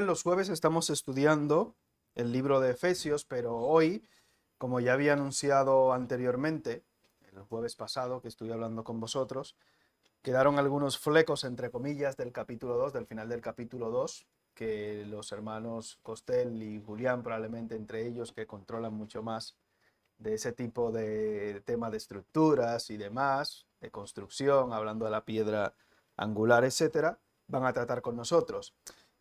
los jueves estamos estudiando el libro de Efesios, pero hoy, como ya había anunciado anteriormente, el jueves pasado que estuve hablando con vosotros, quedaron algunos flecos, entre comillas, del capítulo 2, del final del capítulo 2, que los hermanos Costel y Julián, probablemente entre ellos, que controlan mucho más de ese tipo de tema de estructuras y demás, de construcción, hablando de la piedra angular, etcétera, van a tratar con nosotros.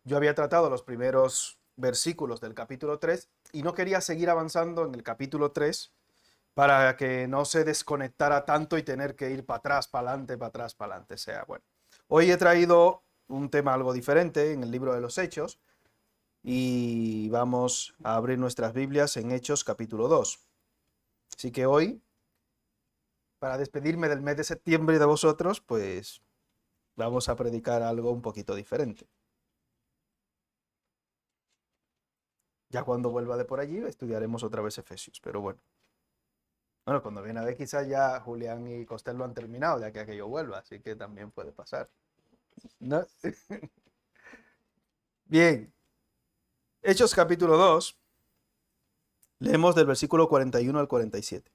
Yo había tratado los primeros versículos del capítulo 3 y no quería seguir avanzando en el capítulo 3 para que no se desconectara tanto y tener que ir para atrás, para adelante, para atrás, para adelante. O sea, bueno. Hoy he traído un tema algo diferente en el libro de los Hechos y vamos a abrir nuestras Biblias en Hechos capítulo 2. Así que hoy, para despedirme del mes de septiembre de vosotros, pues vamos a predicar algo un poquito diferente. Ya cuando vuelva de por allí estudiaremos otra vez Efesios, pero bueno. Bueno, cuando viene a ver quizás ya Julián y Costel lo han terminado, ya que aquello vuelva, así que también puede pasar. ¿No? Bien, Hechos capítulo 2, leemos del versículo 41 al 47.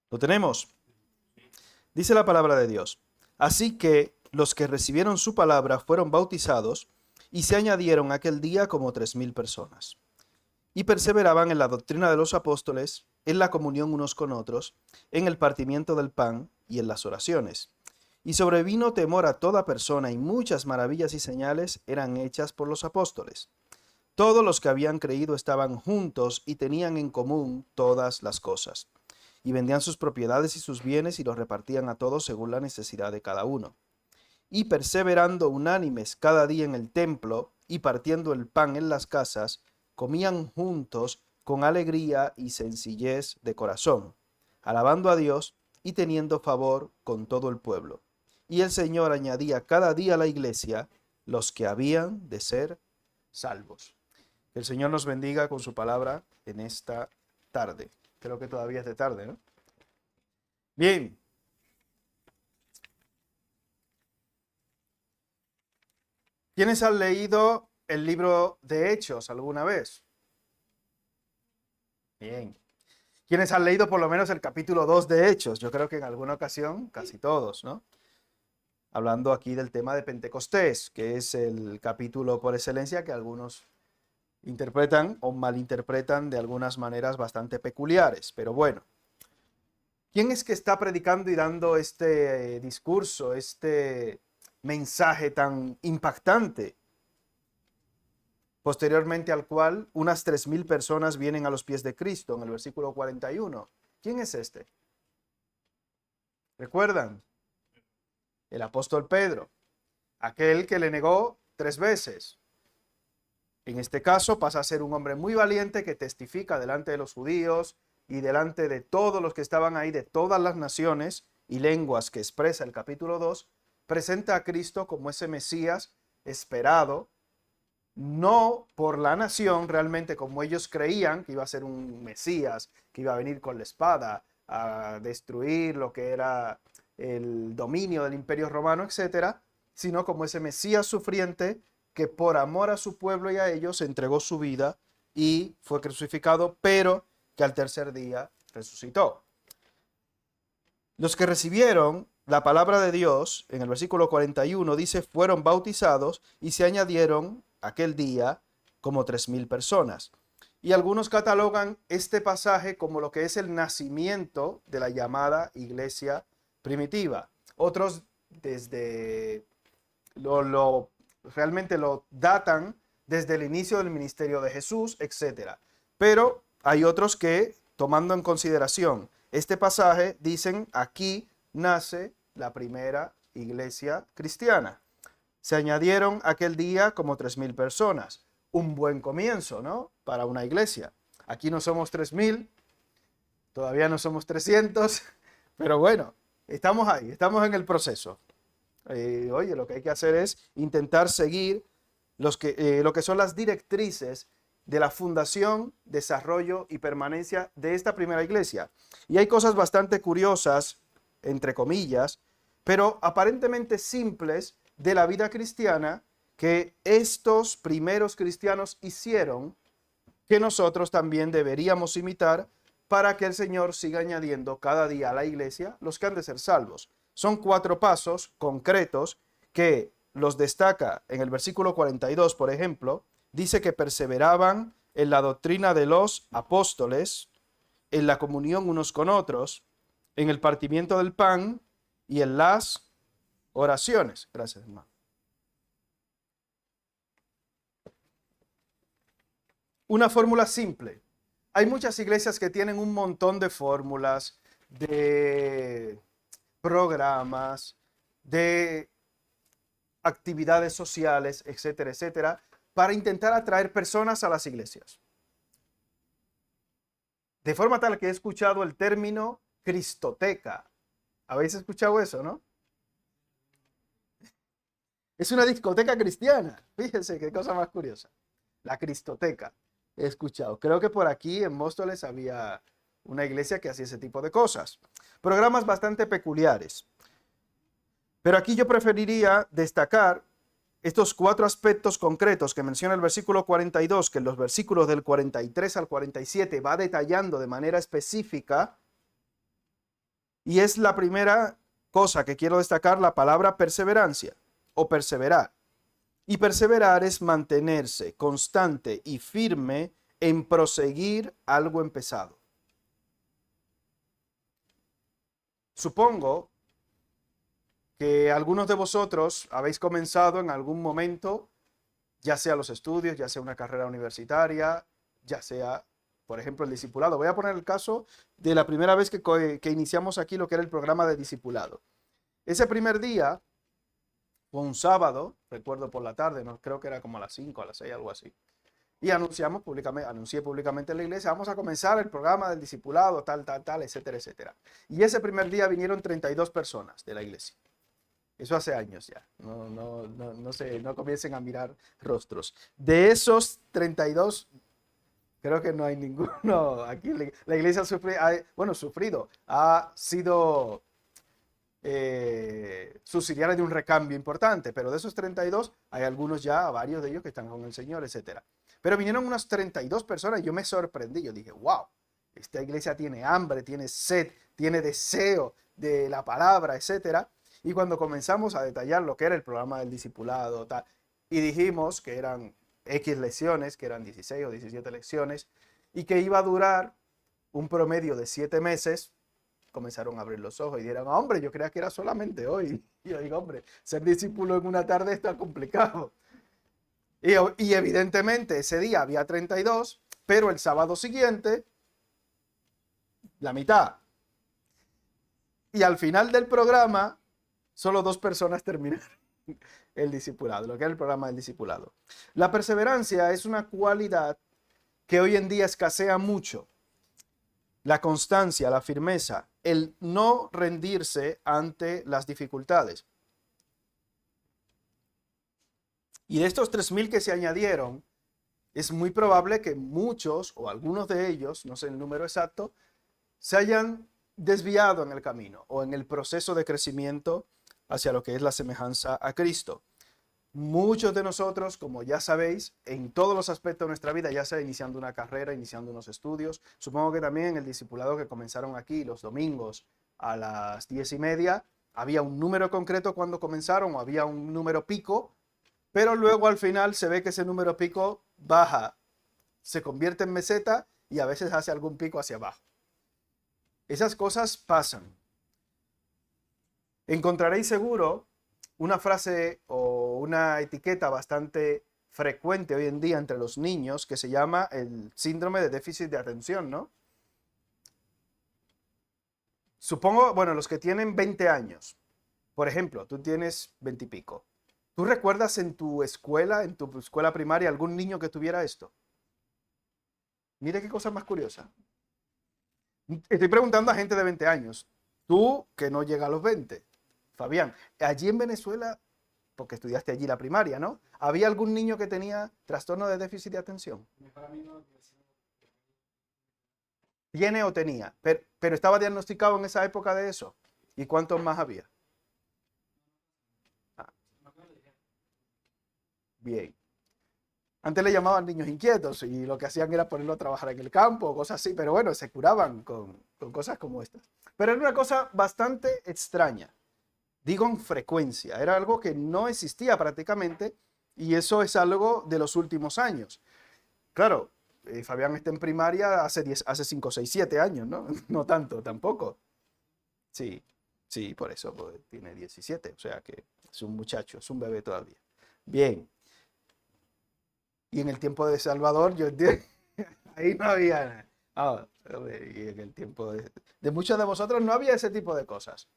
¿Lo tenemos? Dice la palabra de Dios. Así que los que recibieron su palabra fueron bautizados y se añadieron aquel día como 3,000 personas. Y perseveraban en la doctrina de los apóstoles, en la comunión unos con otros, en el partimiento del pan y en las oraciones. Y sobrevino temor a toda persona y muchas maravillas y señales eran hechas por los apóstoles. Todos los que habían creído estaban juntos y tenían en común todas las cosas. Y vendían sus propiedades y sus bienes y los repartían a todos según la necesidad de cada uno. Y perseverando unánimes cada día en el templo y partiendo el pan en las casas, comían juntos con alegría y sencillez de corazón, alabando a Dios y teniendo favor con todo el pueblo. Y el Señor añadía cada día a la iglesia los que habían de ser salvos. Que el Señor nos bendiga con su palabra en esta tarde. Creo que todavía es de tarde, ¿no? Bien. ¿Quiénes han leído el libro de Hechos alguna vez? Bien. ¿Quiénes han leído por lo menos el capítulo 2 de Hechos? Yo creo que en alguna ocasión casi todos, ¿no? Hablando aquí del tema de Pentecostés, que es el capítulo por excelencia que algunos interpretan o malinterpretan de algunas maneras bastante peculiares. Pero bueno, ¿quién es que está predicando y dando este discurso, este mensaje tan impactante? Posteriormente al cual unas 3,000 personas vienen a los pies de Cristo, en el versículo 41. ¿Quién es este? ¿Recuerdan? El apóstol Pedro, aquel que le negó 3 veces. En este caso pasa a ser un hombre muy valiente que testifica delante de los judíos y delante de todos los que estaban ahí, de todas las naciones y lenguas que expresa el capítulo 2, presenta a Cristo como ese Mesías esperado, no por la nación realmente como ellos creían que iba a ser un Mesías, que iba a venir con la espada a destruir lo que era el dominio del Imperio Romano, etcétera, sino como ese Mesías sufriente que por amor a su pueblo y a ellos entregó su vida y fue crucificado, pero que al tercer día resucitó. Los que recibieron la palabra de Dios, en el versículo 41 dice, fueron bautizados y se añadieron aquel día como 3,000 personas. Y algunos catalogan este pasaje como lo que es el nacimiento de la llamada iglesia primitiva. Otros desde realmente lo datan desde el inicio del ministerio de Jesús, etc. Pero hay otros que, tomando en consideración este pasaje, dicen aquí nace la primera iglesia cristiana. Se añadieron aquel día como 3,000 personas. Un buen comienzo, ¿no? Para una iglesia. Aquí no somos 3,000, todavía no somos 300, pero bueno, estamos ahí, estamos en el proceso. Oye, lo que hay que hacer es intentar seguir lo que son las directrices de la fundación, desarrollo y permanencia de esta primera iglesia. Y hay cosas bastante curiosas, entre comillas, pero aparentemente simples de la vida cristiana que estos primeros cristianos hicieron, que nosotros también deberíamos imitar para que el Señor siga añadiendo cada día a la iglesia los que han de ser salvos. Son 4 pasos concretos que los destaca en el versículo 42, por ejemplo. Dice que perseveraban en la doctrina de los apóstoles, en la comunión unos con otros, en el partimiento del pan y en las oraciones. Gracias, hermano. Una fórmula simple. Hay muchas iglesias que tienen un montón de fórmulas, de programas, de actividades sociales, etcétera, etcétera, para intentar atraer personas a las iglesias. De forma tal que he escuchado el término cristoteca. ¿Habéis escuchado eso, no? Es una discoteca cristiana. Fíjense qué cosa más curiosa. La cristoteca. He escuchado. Creo que por aquí en Móstoles había una iglesia que hacía ese tipo de cosas. Programas bastante peculiares. Pero aquí yo preferiría destacar estos 4 aspectos concretos que menciona el versículo 42, que en los versículos del 43 al 47 va detallando de manera específica. Y es la primera cosa que quiero destacar, la palabra perseverancia o perseverar. Y perseverar es mantenerse constante y firme en proseguir algo empezado. Supongo que algunos de vosotros habéis comenzado en algún momento, ya sea los estudios, ya sea una carrera universitaria, ya sea, por ejemplo, el discipulado. Voy a poner el caso de la primera vez que iniciamos aquí lo que era el programa de discipulado. Ese primer día fue un sábado, recuerdo por la tarde, no creo que era como a las 5, a las 6, algo así. Y anuncié públicamente en la iglesia, vamos a comenzar el programa del discipulado, tal, etcétera, etcétera. Y ese primer día vinieron 32 personas de la iglesia. Eso hace años ya. No comiencen a mirar rostros. De esos 32, creo que no hay ninguno. Aquí la iglesia sufrido. Ha sido subsidiaria de un recambio importante. Pero de esos 32, hay algunos ya, varios de ellos que están con el Señor, etcétera. Pero vinieron unas 32 personas y yo me sorprendí. Yo dije, wow, esta iglesia tiene hambre, tiene sed, tiene deseo de la palabra, etcétera. Y cuando comenzamos a detallar lo que era el programa del discipulado, tal, y dijimos que eran X lecciones, que eran 16 o 17 lecciones, y que iba a durar un promedio de 7 meses, comenzaron a abrir los ojos y dijeron, hombre, yo creía que era solamente hoy. Y yo digo, hombre, ser discípulo en una tarde está complicado. Y evidentemente ese día había 32, pero el sábado siguiente, la mitad. Y al final del programa, solo 2 personas terminaron el discipulado, lo que era el programa del discipulado. La perseverancia es una cualidad que hoy en día escasea mucho. La constancia, la firmeza, el no rendirse ante las dificultades. Y de estos 3.000 que se añadieron, es muy probable que muchos o algunos de ellos, no sé el número exacto, se hayan desviado en el camino o en el proceso de crecimiento hacia lo que es la semejanza a Cristo. Muchos de nosotros, como ya sabéis, en todos los aspectos de nuestra vida, ya sea iniciando una carrera, iniciando unos estudios, supongo que también en el discipulado que comenzaron aquí los domingos a las 10:30, había un número concreto cuando comenzaron o había un número pico, pero luego al final se ve que ese número pico baja, se convierte en meseta y a veces hace algún pico hacia abajo. Esas cosas pasan. Encontraréis seguro una frase o una etiqueta bastante frecuente hoy en día entre los niños que se llama el síndrome de déficit de atención, ¿no? Supongo, bueno, los que tienen 20 años, por ejemplo, tú tienes 20 y pico. ¿Tú recuerdas en tu escuela primaria, algún niño que tuviera esto? Mire qué cosa más curiosa. Estoy preguntando a gente de 20 años. Tú que no llega a los 20. Fabián, allí en Venezuela porque estudiaste allí la primaria, ¿no? ¿Había algún niño que tenía trastorno de déficit de atención? ¿Tiene o tenía? Pero estaba diagnosticado en esa época de eso. ¿Y cuántos más había? Ah, bien. Antes le llamaban niños inquietos y lo que hacían era ponerlo a trabajar en el campo o cosas así, pero bueno, se curaban con cosas como estas. Pero era una cosa bastante extraña. Digo en frecuencia, era algo que no existía prácticamente y eso es algo de los últimos años. Claro, Fabián está en primaria hace 5, 6, 7 años, ¿no? No tanto, tampoco. Sí, sí, por eso pues, tiene 17, o sea que es un muchacho, es un bebé todavía. Bien, y en el tiempo de Salvador, yo entiendo, ahí no había nada. Ah, y en el tiempo de muchos de vosotros no había ese tipo de cosas.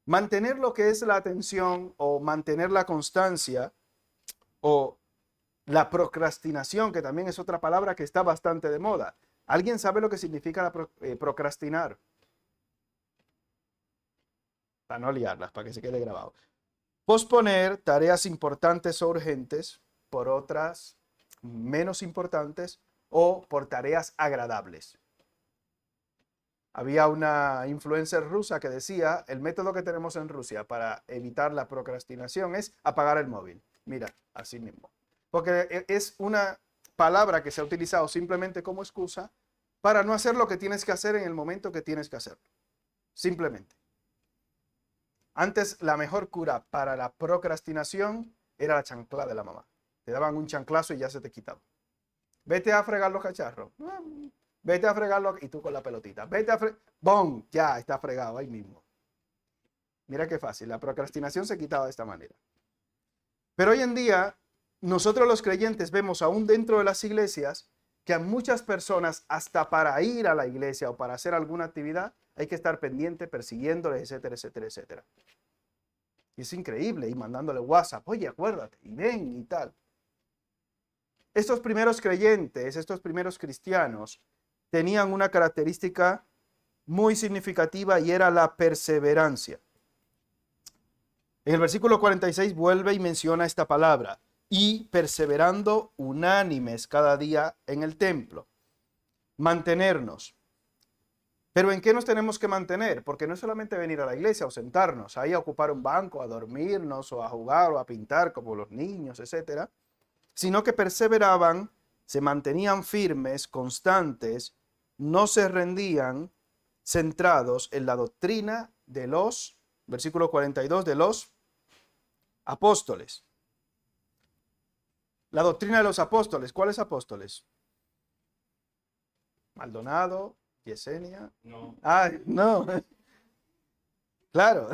Mantener lo que es la atención o mantener la constancia o la procrastinación, que también es otra palabra que está bastante de moda. ¿Alguien sabe lo que significa procrastinar? Para no liarlas, para que se quede grabado. Posponer tareas importantes o urgentes por otras menos importantes o por tareas agradables. Había una influencer rusa que decía, el método que tenemos en Rusia para evitar la procrastinación es apagar el móvil. Mira, así mismo. Porque es una palabra que se ha utilizado simplemente como excusa para no hacer lo que tienes que hacer en el momento que tienes que hacerlo. Simplemente. Antes la mejor cura para la procrastinación era la chancla de la mamá. Te daban un chanclazo y ya se te quitaba. Vete a fregar los cacharros. Vete a fregarlo y tú con la pelotita. Vete a fregar. ¡Bom! Ya está fregado ahí mismo. Mira qué fácil. La procrastinación se quitaba de esta manera. Pero hoy en día, nosotros los creyentes vemos aún dentro de las iglesias que a muchas personas, hasta para ir a la iglesia o para hacer alguna actividad, hay que estar pendiente, persiguiéndoles, etcétera, etcétera, etcétera. Y es increíble, y mandándole WhatsApp, oye, acuérdate, y ven, y tal. Estos primeros creyentes, estos primeros cristianos, tenían una característica muy significativa y era la perseverancia. En el versículo 46 vuelve y menciona esta palabra, y perseverando unánimes cada día en el templo. Mantenernos. Pero ¿en qué nos tenemos que mantener? Porque no es solamente venir a la iglesia o sentarnos ahí a ocupar un banco, a dormirnos o a jugar o a pintar como los niños, etcétera, sino que perseveraban, se mantenían firmes, constantes, no se rendían, centrados en la doctrina de los, versículo 42, de los apóstoles. La doctrina de los apóstoles, ¿cuáles apóstoles? Maldonado, Yesenia. No. Ah, no. Claro,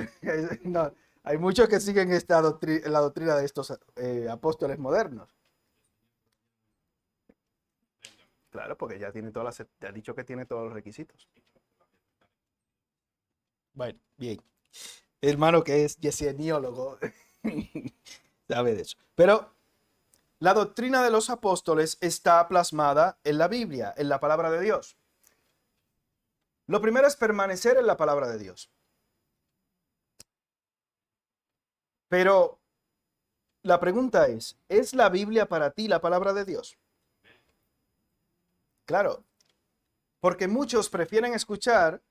no. Hay muchos que siguen la doctrina de estos apóstoles modernos. Claro, porque ya tiene te ha dicho que tiene todos los requisitos. Bueno, bien. Hermano que es yeseniólogo sabe de eso. Pero la doctrina de los apóstoles está plasmada en la Biblia, en la palabra de Dios. Lo primero es permanecer en la palabra de Dios. Pero la pregunta ¿es la Biblia para ti la palabra de Dios? Claro, porque muchos prefieren escuchar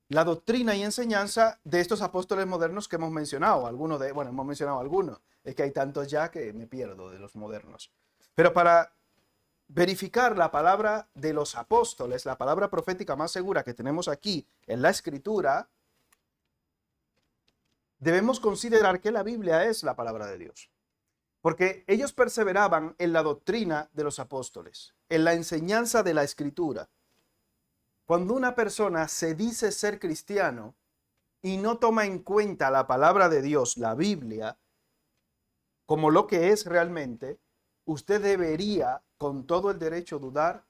la doctrina y enseñanza de estos apóstoles modernos que hemos mencionado. Hemos mencionado algunos. Es que hay tantos ya que me pierdo de los modernos. Pero para verificar la palabra de los apóstoles, la palabra profética más segura que tenemos aquí en la Escritura, debemos considerar que la Biblia es la palabra de Dios. Porque ellos perseveraban en la doctrina de los apóstoles, en la enseñanza de la Escritura. Cuando una persona se dice ser cristiano y no toma en cuenta la palabra de Dios, la Biblia, como lo que es realmente, usted debería, con todo el derecho, dudar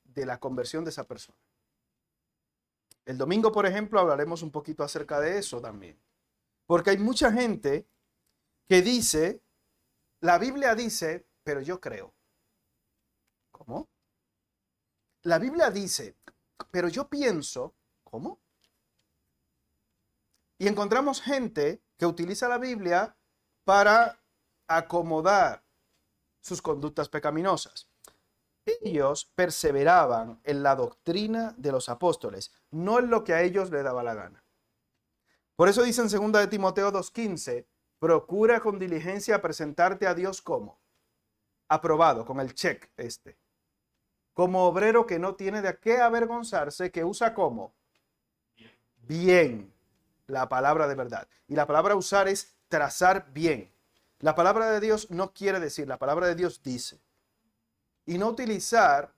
de la conversión de esa persona. El domingo, por ejemplo, hablaremos un poquito acerca de eso también. Porque hay mucha gente que dice, la Biblia dice, pero yo creo. ¿Cómo? La Biblia dice, pero yo pienso, ¿cómo? Y encontramos gente que utiliza la Biblia para acomodar sus conductas pecaminosas. Ellos perseveraban en la doctrina de los apóstoles, no en lo que a ellos les daba la gana. Por eso dice en 2 de Timoteo 2:15, procura con diligencia presentarte a Dios como aprobado, con el check como obrero que no tiene de qué avergonzarse, que usa como bien la palabra de verdad. Y la palabra usar es trazar bien. La palabra de Dios no quiere decir, la palabra de Dios dice. Y no utilizar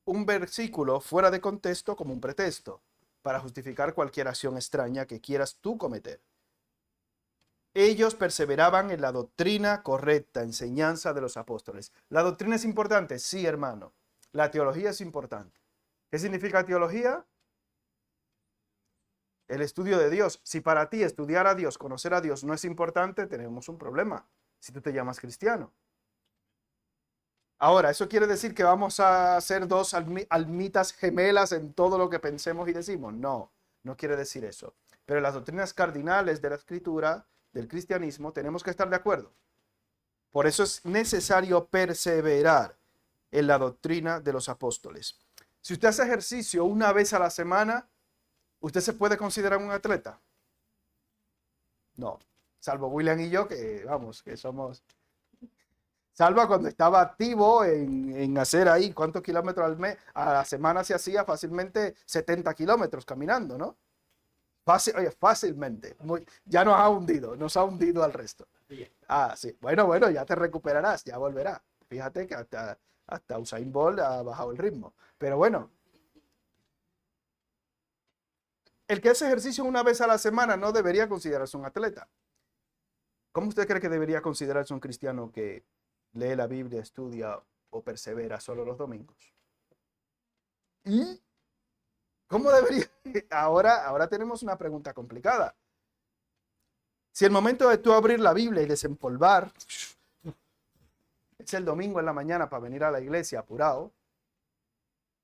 un versículo fuera de contexto como un pretexto para justificar cualquier acción extraña que quieras tú cometer. Ellos perseveraban en la doctrina correcta, enseñanza de los apóstoles. ¿La doctrina es importante? Sí, hermano. La teología es importante. ¿Qué significa teología? El estudio de Dios. Si para ti estudiar a Dios, conocer a Dios no es importante, tenemos un problema. Si tú te llamas cristiano. Ahora, ¿eso quiere decir que vamos a ser dos almitas gemelas en todo lo que pensemos y decimos? No, no quiere decir eso. Pero en las doctrinas cardinales de la Escritura, del cristianismo, tenemos que estar de acuerdo. Por eso es necesario perseverar en la doctrina de los apóstoles. Si usted hace ejercicio una vez a la semana, ¿usted se puede considerar un atleta? No, salvo William y yo, que vamos, que somos... Salvo cuando estaba activo en hacer ahí, ¿cuántos kilómetros al mes? A la semana se hacía fácilmente 70 kilómetros caminando, ¿no? Oye, fácilmente. Ya nos ha hundido al resto. Ah, sí. Bueno, ya te recuperarás, ya volverá. Fíjate que hasta Usain Bolt ha bajado el ritmo. Pero bueno, el que hace ejercicio una vez a la semana no debería considerarse un atleta. ¿Cómo usted cree que debería considerarse un cristiano que lee la Biblia, estudia o persevera solo los domingos? ¿Y cómo debería? Ahora tenemos una pregunta complicada. Si el momento de tú abrir la Biblia y desempolvar es el domingo en la mañana para venir a la iglesia apurado,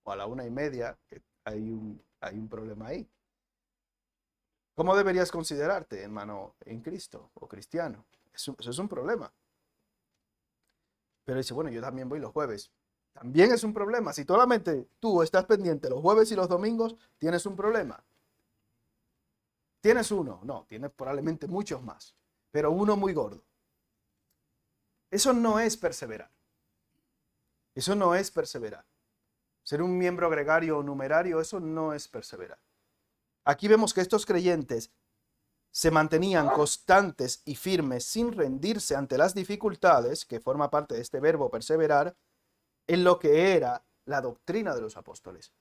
o a la 1:30, que hay un problema ahí. ¿Cómo deberías considerarte, hermano, en Cristo o cristiano? Eso es un problema. Pero dice, bueno, yo también voy los jueves. También es un problema. Si solamente tú estás pendiente los jueves y los domingos, tienes un problema. ¿Tienes uno? No, tienes probablemente muchos más, pero uno muy gordo. Eso no es perseverar. Eso no es perseverar. Ser un miembro gregario o numerario, eso no es perseverar. Aquí vemos que estos creyentes se mantenían constantes y firmes sin rendirse ante las dificultades, que forma parte de este verbo perseverar, en lo que era la doctrina de los apóstoles.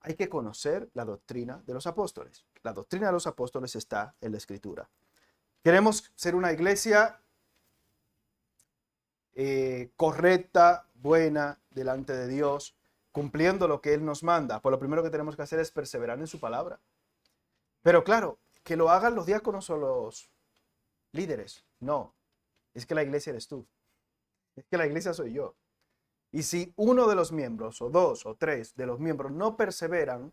Hay que conocer la doctrina de los apóstoles. La doctrina de los apóstoles está en la Escritura. Queremos ser una iglesia correcta, buena, delante de Dios, cumpliendo lo que Él nos manda. Pues lo primero que tenemos que hacer es perseverar en su palabra. Pero claro, que lo hagan los diáconos o los líderes. No, es que la iglesia eres tú. Es que la iglesia soy yo. Y si uno de los miembros, o dos, o tres de los miembros no perseveran,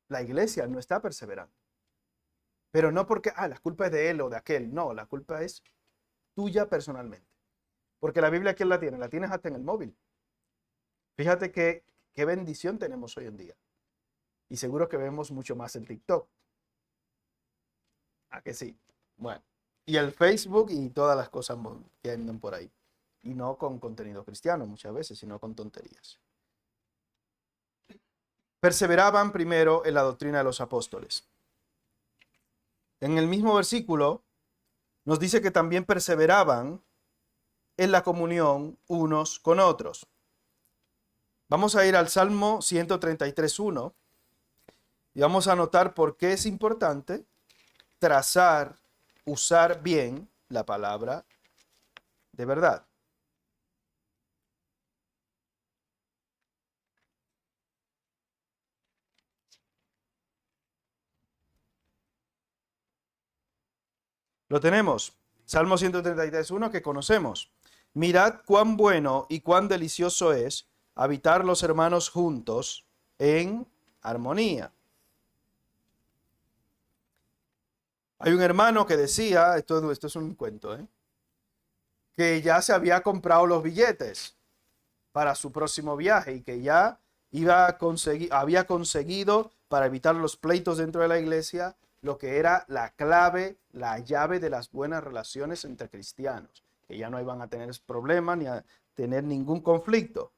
la iglesia no está perseverando. Pero no porque, la culpa es de él o de aquel. No, la culpa es tuya personalmente. Porque la Biblia, ¿quién la tiene? La tienes hasta en el móvil. Fíjate qué bendición tenemos hoy en día. Y seguro que vemos mucho más en TikTok. ¿A que sí? Bueno. Y el Facebook y todas las cosas que andan por ahí. Y no con contenido cristiano muchas veces, sino con tonterías. Perseveraban primero en la doctrina de los apóstoles. En el mismo versículo nos dice que también perseveraban en la comunión unos con otros. Vamos a ir al Salmo 133:1 y vamos a notar por qué es importante usar bien la palabra de verdad. Lo tenemos. Salmo 133:1 que conocemos. Mirad cuán bueno y cuán delicioso es habitar los hermanos juntos en armonía. Hay un hermano que decía, esto es un cuento, que ya se había comprado los billetes para su próximo viaje y que ya había conseguido, para evitar los pleitos dentro de la iglesia, lo que era la clave, la llave de las buenas relaciones entre cristianos, que ya no iban a tener problemas ni a tener ningún conflicto,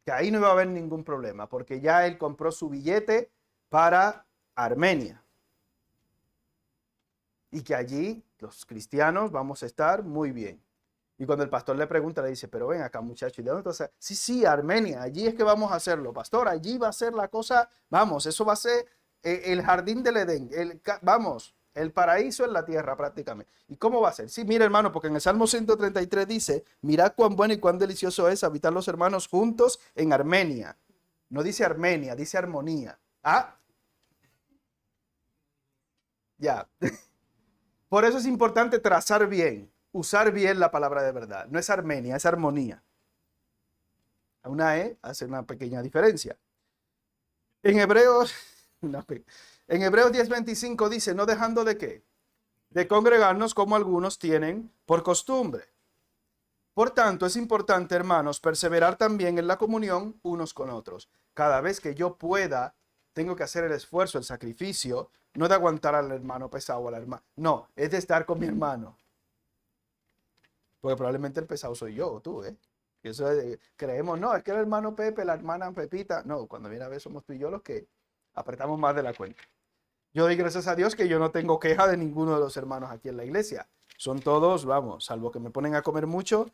que ahí no iba a haber ningún problema, porque ya él compró su billete para Armenia y que allí los cristianos vamos a estar muy bien. Y cuando el pastor le pregunta, le dice, pero ven acá, muchacho, ¿y de dónde estás? Sí, sí, Armenia, allí es que vamos a hacerlo, pastor, allí va a ser la cosa, vamos, eso va a ser el jardín del Edén, vamos, el paraíso en la tierra prácticamente. ¿Y cómo va a ser? Sí, mira, hermano, porque en el Salmo 133 dice, mirad cuán bueno y cuán delicioso es habitar los hermanos juntos en Armenia. No dice Armenia, dice armonía. Ah, ya. Por eso es importante trazar bien, usar bien la palabra de verdad. No es Armenia, es armonía. Una E hace una pequeña diferencia. En Hebreos, en Hebreos 10:25 dice, no dejando de qué, de congregarnos como algunos tienen por costumbre. Por tanto, es importante, hermanos, perseverar también en la comunión unos con otros. Cada vez que yo pueda, tengo que hacer el esfuerzo, el sacrificio, no de aguantar al hermano pesado o a la hermana. No, es de estar con mi hermano. Porque probablemente el pesado soy yo o tú, ¿eh? Eso creemos, no, es que el hermano Pepe, la hermana Pepita. No, cuando viene a ver somos tú y yo los que apretamos más de la cuenta. Yo doy gracias a Dios que yo no tengo queja de ninguno de los hermanos aquí en la iglesia. Son todos, vamos, salvo que me ponen a comer mucho,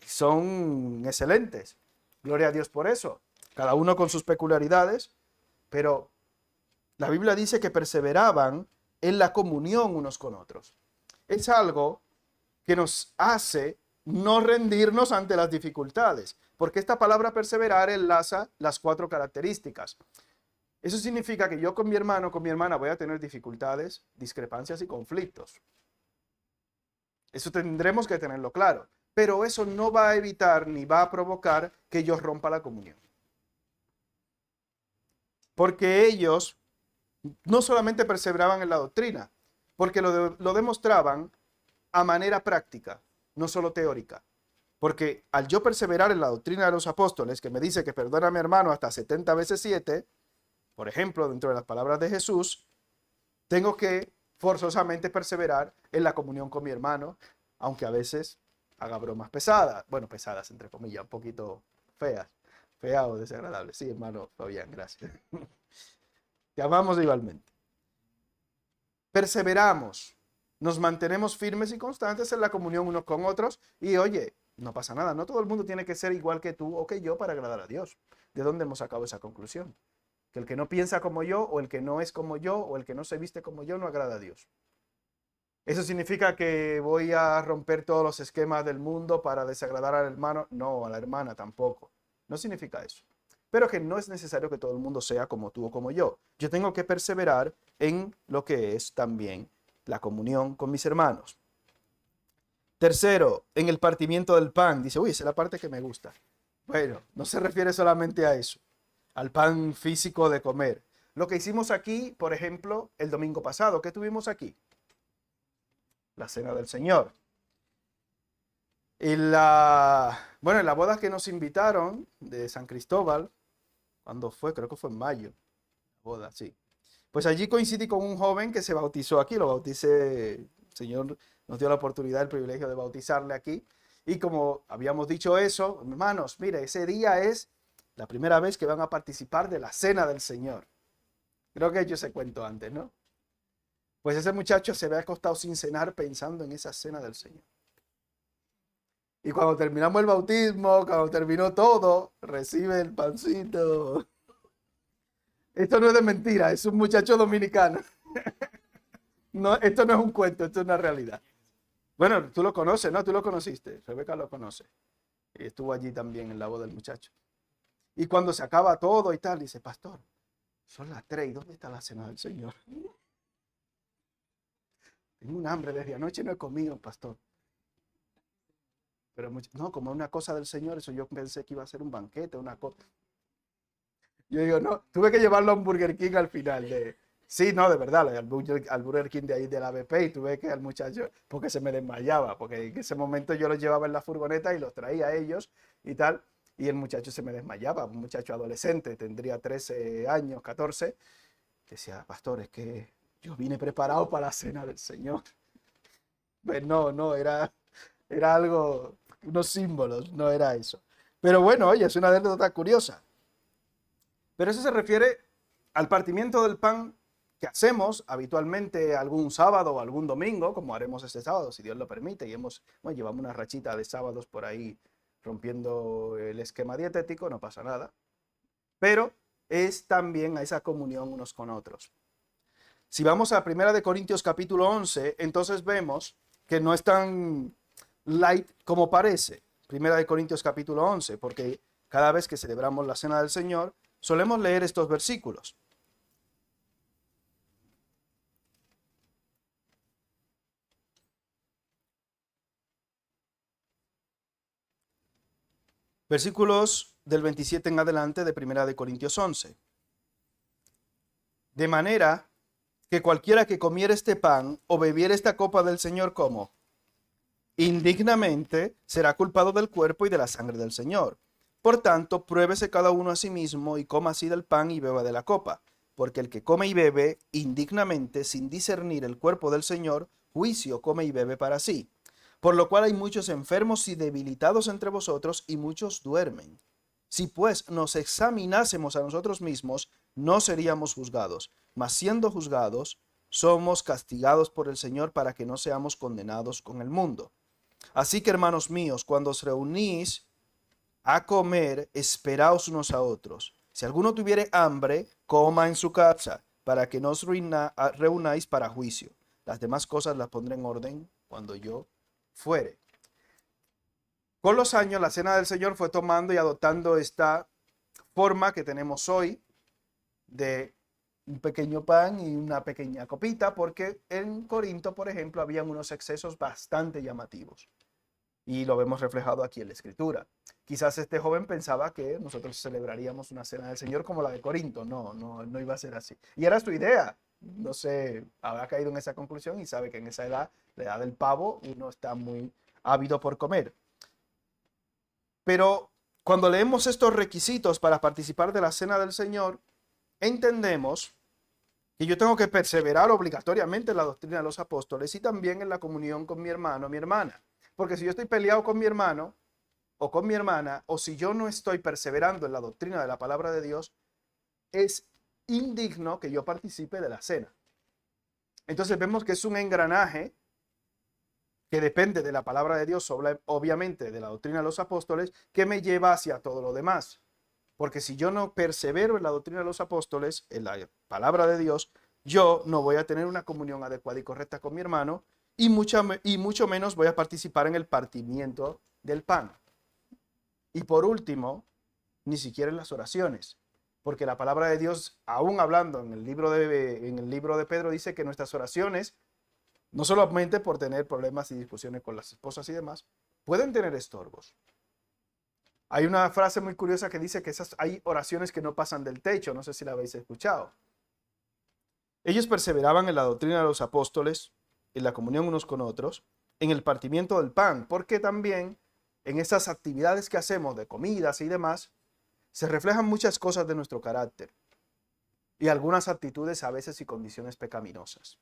son excelentes. Gloria a Dios por eso. Cada uno con sus peculiaridades, pero la Biblia dice que perseveraban en la comunión unos con otros. Es algo que nos hace no rendirnos ante las dificultades, porque esta palabra perseverar enlaza las 4 características. Eso significa que yo con mi hermano, con mi hermana voy a tener dificultades, discrepancias y conflictos. Eso tendremos que tenerlo claro, pero eso no va a evitar ni va a provocar que yo rompa la comunión. Porque ellos no solamente perseveraban en la doctrina, porque lo demostraban a manera práctica, no solo teórica. Porque al yo perseverar en la doctrina de los apóstoles, que me dice que perdona a mi hermano hasta 70 veces 7, por ejemplo, dentro de las palabras de Jesús, tengo que forzosamente perseverar en la comunión con mi hermano, aunque a veces haga bromas pesadas, bueno, pesadas entre comillas, un poquito feas o desagradables. Sí, hermano Fabián, gracias. Te amamos igualmente. Perseveramos, nos mantenemos firmes y constantes en la comunión unos con otros y oye, no pasa nada, no todo el mundo tiene que ser igual que tú o que yo para agradar a Dios. ¿De dónde hemos sacado esa conclusión? Que el que no piensa como yo o el que no es como yo o el que no se viste como yo no agrada a Dios. ¿Eso significa que voy a romper todos los esquemas del mundo para desagradar al hermano? No, a la hermana tampoco. No significa eso. Pero que no es necesario que todo el mundo sea como tú o como yo. Yo tengo que perseverar en lo que es también la comunión con mis hermanos. Tercero, en el partimiento del pan. Dice, uy, esa es la parte que me gusta. Bueno, no se refiere solamente a eso, al pan físico de comer. Lo que hicimos aquí, por ejemplo, el domingo pasado, ¿qué tuvimos aquí? La cena del Señor. En la boda que nos invitaron de San Cristóbal, ¿cuándo fue? Creo que fue en mayo. Boda, sí. Pues allí coincidí con un joven que se bautizó aquí, lo bauticé, el Señor nos dio la oportunidad, el privilegio de bautizarle aquí. Y como habíamos dicho eso, hermanos, mire, ese día es la primera vez que van a participar de la cena del Señor. Creo que he hecho ese cuento antes, ¿no? Pues ese muchacho se había acostado sin cenar pensando en esa cena del Señor. Y cuando terminamos el bautismo, cuando terminó todo, recibe el pancito. Esto no es de mentira, es un muchacho dominicano. No, esto no es un cuento, esto es una realidad. Bueno, tú lo conoces, ¿no? Tú lo conociste. Rebeca lo conoce. Y estuvo allí también en la boda del muchacho. Y cuando se acaba todo y tal, dice, pastor, son las 3, ¿y dónde está la cena del Señor? Tengo un hambre, desde anoche no he comido, pastor. Pero no, como una cosa del Señor, eso yo pensé que iba a ser un banquete, una cosa. Yo digo, no, tuve que llevarlo a un Burger King al final. Sí, no, de verdad, al Burger King de ahí de la BP y tuve que al muchacho, porque se me desmayaba, porque en ese momento yo los llevaba en la furgoneta y los traía a ellos y tal, y el muchacho se me desmayaba, un muchacho adolescente, tendría 13 años, 14, decía, pastor, es que yo vine preparado para la cena del Señor. Pues no, no, era algo, unos símbolos, no era eso. Pero bueno, oye, es una anécdota curiosa. Pero eso se refiere al partimiento del pan que hacemos habitualmente algún sábado o algún domingo, como haremos este sábado, si Dios lo permite, y bueno, llevamos una rachita de sábados por ahí rompiendo el esquema dietético, no pasa nada. Pero es también a esa comunión unos con otros. Si vamos a 1 Corintios capítulo 11, entonces vemos que no es tan light como parece. 1 Corintios capítulo 11, porque cada vez que celebramos la Cena del Señor, solemos leer estos versículos. Versículos del 27 en adelante de 1 Corintios 11. De manera que cualquiera que comiera este pan o bebiera esta copa del Señor como indignamente será culpado del cuerpo y de la sangre del Señor. Por tanto, pruébese cada uno a sí mismo y coma así del pan y beba de la copa, porque el que come y bebe indignamente sin discernir el cuerpo del Señor, juicio come y bebe para sí. Por lo cual hay muchos enfermos y debilitados entre vosotros y muchos duermen. Si pues nos examinásemos a nosotros mismos, no seríamos juzgados, mas siendo juzgados, somos castigados por el Señor para que no seamos condenados con el mundo. Así que, hermanos míos, cuando os reunís a comer, esperaos unos a otros. Si alguno tuviere hambre, coma en su casa, para que no os reunáis para juicio. Las demás cosas las pondré en orden cuando yo fuere. Con los años, la Cena del Señor fue tomando y adoptando esta forma que tenemos hoy de un pequeño pan y una pequeña copita, porque en Corinto, por ejemplo, habían unos excesos bastante llamativos. Y lo vemos reflejado aquí en la escritura. Quizás este joven pensaba que nosotros celebraríamos una cena del Señor como la de Corinto. No, no, no iba a ser así. Y era su idea. No sé, habrá caído en esa conclusión y sabe que en esa edad, la edad del pavo, uno está muy ávido por comer. Pero cuando leemos estos requisitos para participar de la cena del Señor, entendemos que yo tengo que perseverar obligatoriamente en la doctrina de los apóstoles y también en la comunión con mi hermano, mi hermana. Porque si yo estoy peleado con mi hermano o con mi hermana, o si yo no estoy perseverando en la doctrina de la palabra de Dios, es indigno que yo participe de la cena. Entonces vemos que es un engranaje que depende de la palabra de Dios, obviamente de la doctrina de los apóstoles, que me lleva hacia todo lo demás. Porque si yo no persevero en la doctrina de los apóstoles, en la palabra de Dios, yo no voy a tener una comunión adecuada y correcta con mi hermano y mucho menos voy a participar en el partimiento del pan. Y por último, ni siquiera en las oraciones, porque la palabra de Dios, aún hablando en el libro de Pedro, dice que nuestras oraciones, no solamente por tener problemas y discusiones con las esposas y demás, pueden tener estorbos. Hay una frase muy curiosa que dice que hay oraciones que no pasan del techo, no sé si la habéis escuchado. Ellos perseveraban en la doctrina de los apóstoles, en la comunión unos con otros, en el partimiento del pan, porque también en esas actividades que hacemos de comidas y demás, se reflejan muchas cosas de nuestro carácter y algunas actitudes a veces y condiciones pecaminosas.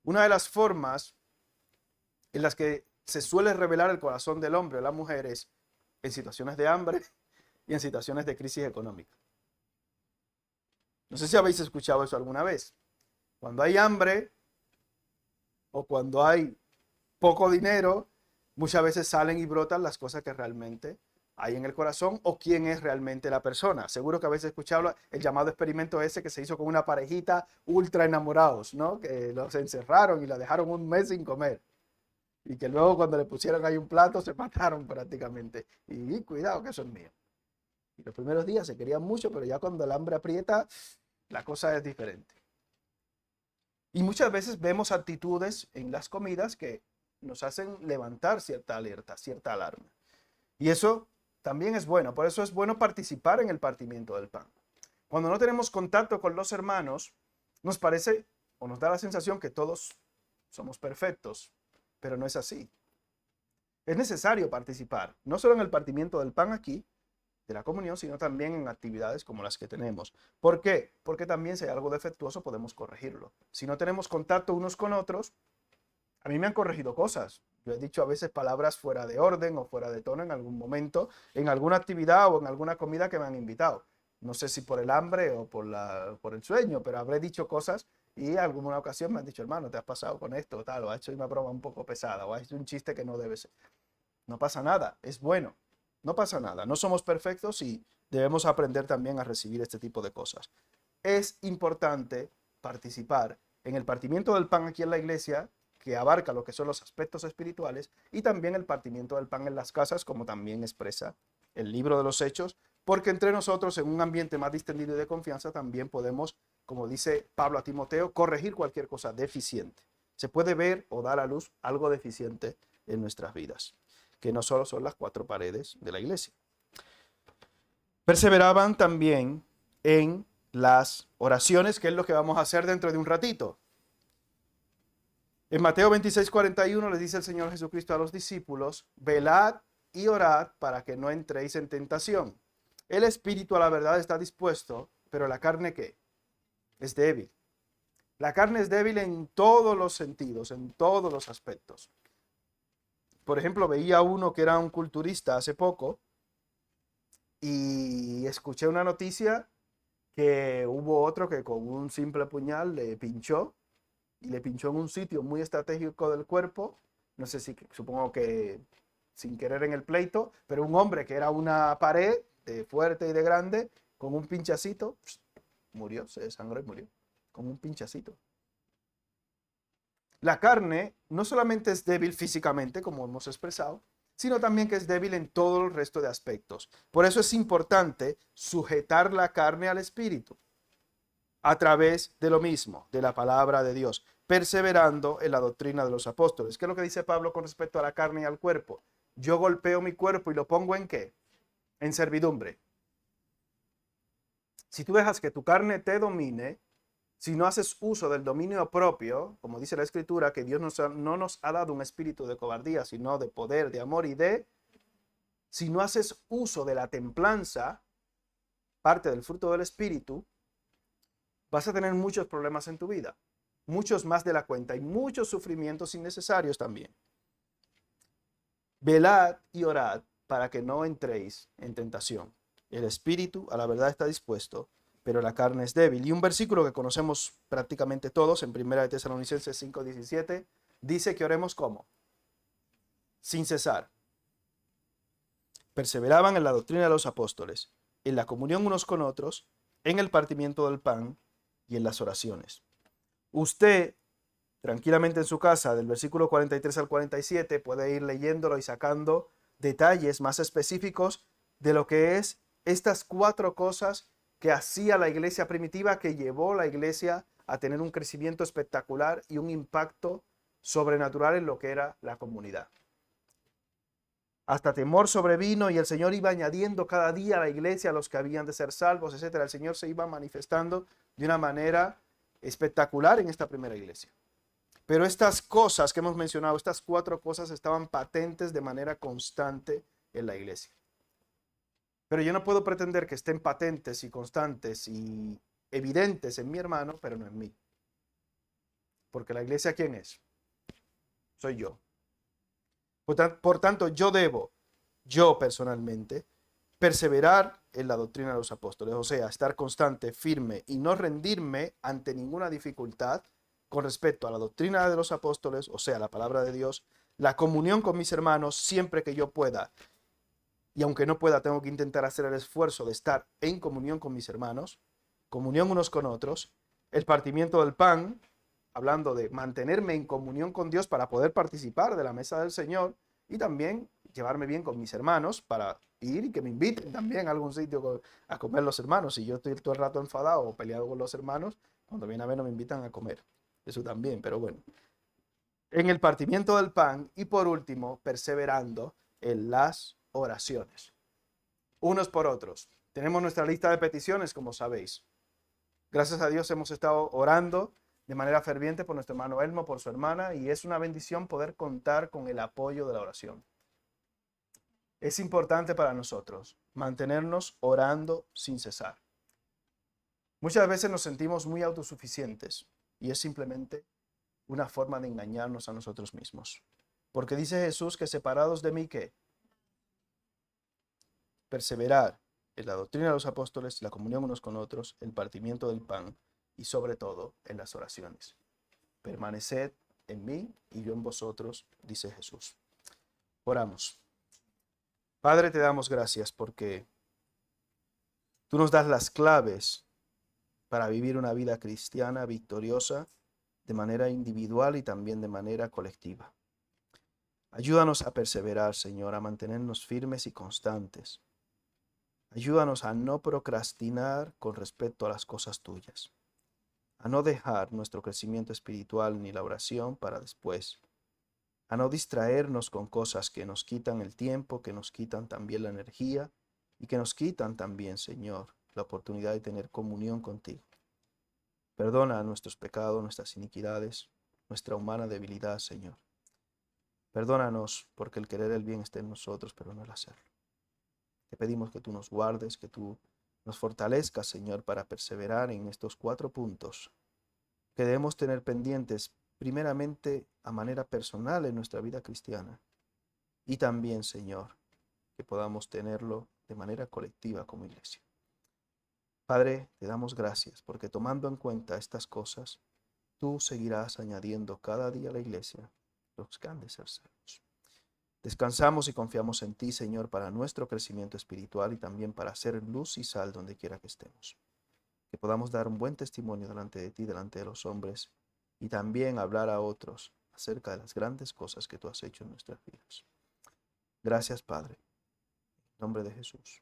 Una de las formas en las que se suele revelar el corazón del hombre o la mujer es en situaciones de hambre y en situaciones de crisis económica. No sé si habéis escuchado eso alguna vez. Cuando hay hambre o cuando hay poco dinero, muchas veces salen y brotan las cosas que realmente hay en el corazón o quién es realmente la persona. Seguro que habéis escuchado el llamado experimento ese que se hizo con una parejita ultra enamorados, ¿no? Que los encerraron y la dejaron un mes sin comer. Y que luego cuando le pusieron ahí un plato se mataron prácticamente. Y cuidado que eso es mío. Y los primeros días se querían mucho, pero ya cuando el hambre aprieta, la cosa es diferente. Y muchas veces vemos actitudes en las comidas que nos hacen levantar cierta alerta, cierta alarma. Y eso también es bueno. Por eso es bueno participar en el partimiento del pan. Cuando no tenemos contacto con los hermanos, Nos parece o nos da la sensación que todos somos perfectos, pero no es así. Es necesario participar, no solo en el partimiento del pan aquí, de la comunión, sino también en actividades como las que tenemos. ¿Por qué? Porque también si hay algo defectuoso podemos corregirlo. Si no tenemos contacto unos con otros, a mí me han corregido cosas. Yo he dicho a veces palabras fuera de orden o fuera de tono en algún momento, en alguna actividad o en alguna comida que me han invitado. No sé si por el hambre o por el sueño, pero habré dicho cosas y en alguna ocasión me han dicho, hermano, te has pasado con esto o tal, o has hecho una broma un poco pesada, o has hecho un chiste que no debe ser. No pasa nada, es bueno. No pasa nada, no somos perfectos y debemos aprender también a recibir este tipo de cosas. Es importante participar en el partimiento del pan aquí en la iglesia, que abarca lo que son los aspectos espirituales, y también el partimiento del pan en las casas, como también expresa el libro de los Hechos, porque entre nosotros, en un ambiente más distendido y de confianza, también podemos, como dice Pablo a Timoteo, corregir cualquier cosa deficiente. Se puede ver o dar a luz algo deficiente en nuestras vidas, que no solo son las cuatro paredes de la iglesia. Perseveraban también en las oraciones, que es lo que vamos a hacer dentro de un ratito. En Mateo 26:41 les dice el Señor Jesucristo a los discípulos, velad y orad para que no entréis en tentación. El espíritu a la verdad está dispuesto, pero la carne ¿qué? Es débil. La carne es débil en todos los sentidos, en todos los aspectos. Por ejemplo, veía uno que era un culturista hace poco y escuché una noticia que hubo otro que con un simple puñal le pinchó y le pinchó en un sitio muy estratégico del cuerpo, no sé si, supongo que sin querer en el pleito, pero un hombre que era una pared de fuerte y de grande, con un pinchacito, murió, se desangró y murió, con un pinchacito. La carne no solamente es débil físicamente, como hemos expresado, sino también que es débil en todo el resto de aspectos. Por eso es importante sujetar la carne al espíritu a través de lo mismo, de la palabra de Dios, perseverando en la doctrina de los apóstoles. ¿Qué es lo que dice Pablo con respecto a la carne y al cuerpo? Yo golpeo mi cuerpo y lo pongo ¿en qué? En servidumbre. Si tú dejas que tu carne te domine, si no haces uso del dominio propio, como dice la Escritura, que Dios no nos ha dado un espíritu de cobardía, sino de poder, de amor y si no haces uso de la templanza, parte del fruto del espíritu, vas a tener muchos problemas en tu vida, muchos más de la cuenta y muchos sufrimientos innecesarios también. Velad y orad para que no entréis en tentación. El espíritu a la verdad está dispuesto, pero la carne es débil. Y un versículo que conocemos prácticamente todos en 1 de Tesalonicenses 5:17 dice que oremos ¿cómo? Sin cesar. Perseveraban en la doctrina de los apóstoles, en la comunión unos con otros, en el partimiento del pan y en las oraciones. Usted, tranquilamente en su casa, del versículo 43 al 47, puede ir leyéndolo y sacando detalles más específicos de lo que es estas cuatro cosas que hacía la iglesia primitiva, que llevó la iglesia a tener un crecimiento espectacular y un impacto sobrenatural en lo que era la comunidad. Hasta temor sobrevino y el Señor iba añadiendo cada día a la iglesia a los que habían de ser salvos, etc. El Señor se iba manifestando de una manera espectacular en esta primera iglesia. Pero estas cosas que hemos mencionado, estas cuatro cosas estaban patentes de manera constante en la iglesia. Pero yo no puedo pretender que estén patentes y constantes y evidentes en mi hermano, pero no en mí. Porque la iglesia, ¿quién es? Soy yo. Por tanto, yo personalmente, perseverar en la doctrina de los apóstoles, o sea, estar constante, firme y no rendirme ante ninguna dificultad con respecto a la doctrina de los apóstoles, o sea, la palabra de Dios, la comunión con mis hermanos siempre que yo pueda. Y aunque no pueda, tengo que intentar hacer el esfuerzo de estar en comunión con mis hermanos, comunión unos con otros, el partimiento del pan, hablando de mantenerme en comunión con Dios para poder participar de la mesa del Señor y también llevarme bien con mis hermanos para ir y que me inviten también a algún sitio a comer los hermanos. Si yo estoy todo el rato enfadado o peleado con los hermanos, cuando viene a ver no me invitan a comer. Eso también, pero bueno. En el partimiento del pan y por último, perseverando en las oraciones. Unos por otros. Tenemos nuestra lista de peticiones, como sabéis. Gracias a Dios hemos estado orando de manera ferviente por nuestro hermano Elmo, por su hermana, y es una bendición poder contar con el apoyo de la oración. Es importante para nosotros mantenernos orando sin cesar. Muchas veces nos sentimos muy autosuficientes y es simplemente una forma de engañarnos a nosotros mismos. Porque dice Jesús que separados de mí, ¿qué? Perseverar en la doctrina de los apóstoles, la comunión unos con otros, el partimiento del pan y sobre todo en las oraciones. Permaneced en mí y yo en vosotros, dice Jesús. Oramos. Padre, te damos gracias porque tú nos das las claves para vivir una vida cristiana victoriosa de manera individual y también de manera colectiva. Ayúdanos a perseverar, Señor, a mantenernos firmes y constantes. Ayúdanos a no procrastinar con respecto a las cosas tuyas, a no dejar nuestro crecimiento espiritual ni la oración para después, a no distraernos con cosas que nos quitan el tiempo, que nos quitan también la energía y que nos quitan también, Señor, la oportunidad de tener comunión contigo. Perdona nuestros pecados, nuestras iniquidades, nuestra humana debilidad, Señor. Perdónanos porque el querer el bien está en nosotros, pero no el hacerlo. Te pedimos que tú nos guardes, que tú nos fortalezcas, Señor, para perseverar en estos 4 puntos que debemos tener pendientes primeramente a manera personal en nuestra vida cristiana y también, Señor, que podamos tenerlo de manera colectiva como iglesia. Padre, te damos gracias porque tomando en cuenta estas cosas, tú seguirás añadiendo cada día a la iglesia los que han de ser salvos. Descansamos y confiamos en ti, Señor, para nuestro crecimiento espiritual y también para hacer luz y sal donde quiera que estemos. Que podamos dar un buen testimonio delante de ti, delante de los hombres, y también hablar a otros acerca de las grandes cosas que tú has hecho en nuestras vidas. Gracias, Padre. En nombre de Jesús.